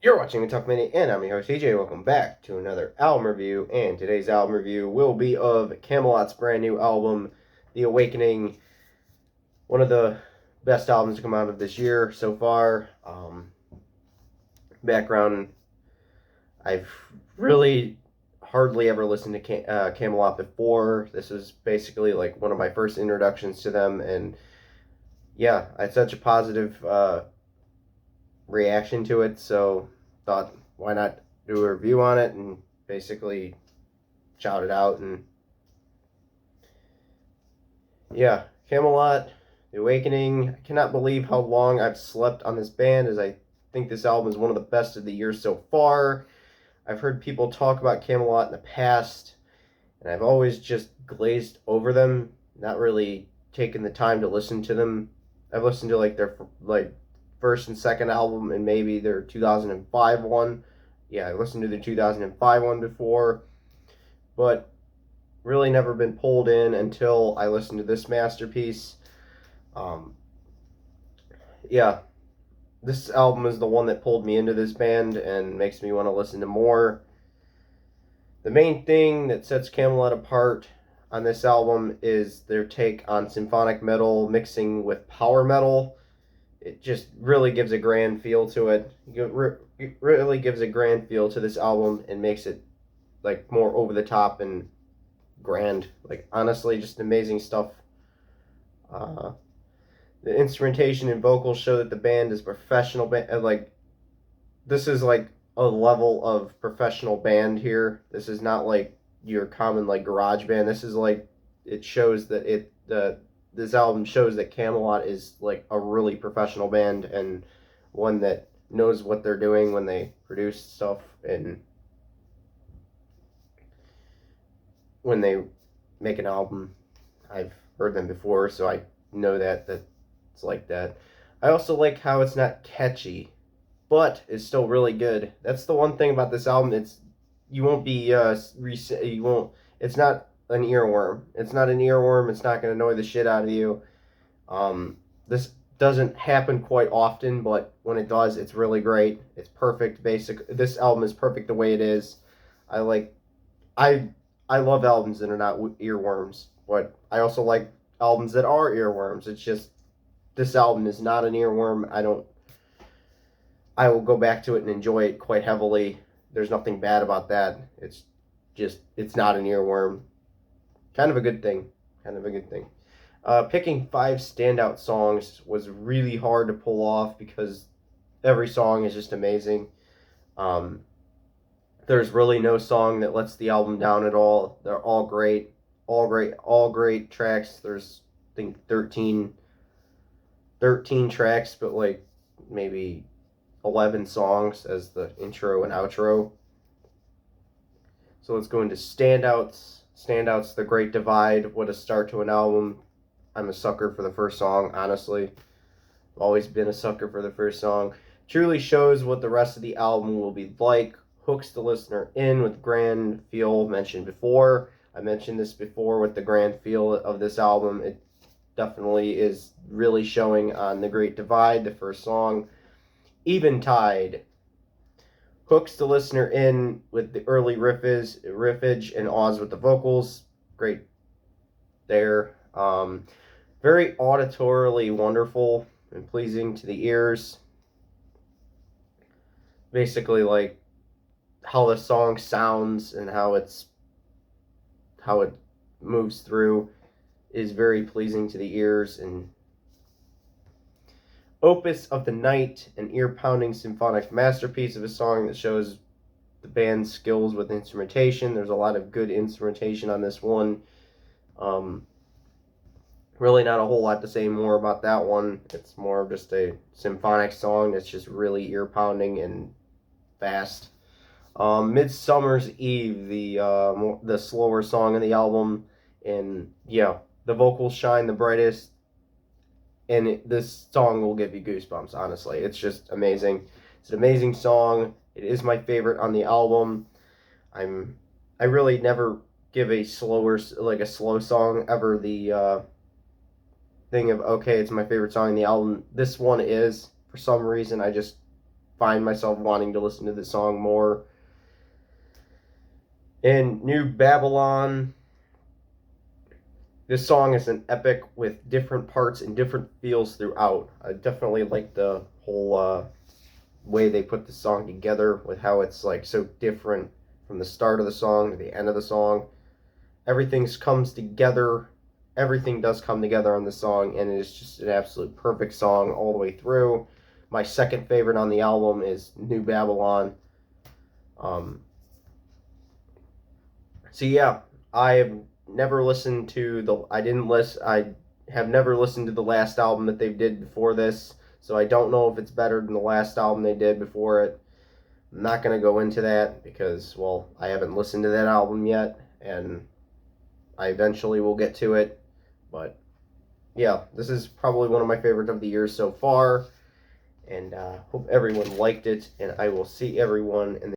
You're watching the Talk Minute, and I'm your host TJ. Welcome back to another album review. And today's album review will be of Kamelot's brand new album, The Awakening. One of the best albums to come out of this year so far. Background: I've really hardly ever listened to Kamelot before. This was basically like one of my first introductions to them, and yeah, I had such a positive reaction to it, so thought why not do a review on it and basically shout it out. And yeah, Kamelot The Awakening. I cannot believe how long I've slept on this band, as I think this album is one of the best of the year so far. I've heard people talk about Kamelot in the past, and I've always just glazed over them, not really taken the time to listen to them. I've listened to their first and second album, and maybe their 2005 one. Yeah, I listened to the 2005 one before, but really never been pulled in until I listened to this masterpiece. Yeah, this album is the one that pulled me into this band and makes me want to listen to more. The main thing that sets Kamelot apart on this album is their take on symphonic metal mixing with power metal. It just really gives a grand feel to it. It really gives a grand feel to this album and makes it like more over the top and grand. Like, honestly, just amazing stuff. The instrumentation and vocals show that the band is professional. This is like a level of professional band here. This is not like your common like garage band. This is like, it shows that this album shows that Kamelot is like a really professional band, and one that knows what they're doing when they produce stuff and when they make an album. I've heard them before, so I know that it's like that. I also like how it's not catchy, but it's still really good. That's the one thing about this album. You won't be you won't. It's not an earworm. It's not an earworm. It's not going to annoy the shit out of you. This doesn't happen quite often, but when it does, it's really great. It's perfect. This album is perfect the way it is. I like. I love albums that are not earworms, but I also like albums that are earworms. It's just, this album is not an earworm. I will go back to it and enjoy it quite heavily. There's nothing bad about that. It's not an earworm. Kind of a good thing. Picking 5 standout songs was really hard to pull off because every song is just amazing. There's really no song that lets the album down at all. They're all great. All great tracks. There's, I think, 13 tracks, but like maybe 11 songs as the intro and outro. So let's go into standouts. Standouts: The Great Divide. What a start to an album. I'm a sucker for the first song, honestly. I've always been a sucker for the first song. Truly shows what the rest of the album will be like. Hooks the listener in with grand feel mentioned before. I mentioned this before with the grand feel of this album. It definitely is really showing on The Great Divide, the first song. Eventide hooks the listener in with the early riffage and awes with the vocals. Great there. Very auditorily wonderful and pleasing to the ears. Basically, like how the song sounds and how it moves through is very pleasing to the ears. And opus of the night, an ear-pounding symphonic masterpiece of a song that shows the band's skills with instrumentation. There's a lot of good instrumentation on this one. Really not a whole lot to say more about that one. It's more of just a symphonic song that's just really ear-pounding and fast. Midsummer's Eve, the slower song in the album, and yeah, the vocals shine the brightest, and this song will give you goosebumps. Honestly, it's just amazing. It's an amazing song. It is my favorite on the album. I really never give a slow song ever the thing of, okay, it's my favorite song in the album. This one is, for some reason, I just find myself wanting to listen to the song more. In New Babylon, this song is an epic with different parts and different feels throughout. I definitely like the whole way they put the song together with how it's like so different from the start of the song to the end of the song. Everything comes together. Everything does come together on the song, and it is just an absolute perfect song all the way through. My second favorite on the album is New Babylon. So yeah, I have never listened to the. I didn't list. I have never listened to the last album that they did before this, so I don't know if it's better than the last album they did before it. I'm not gonna go into that because, well, I haven't listened to that album yet, and I eventually will get to it. But yeah, this is probably one of my favorite of the year so far, and hope everyone liked it. And I will see everyone in the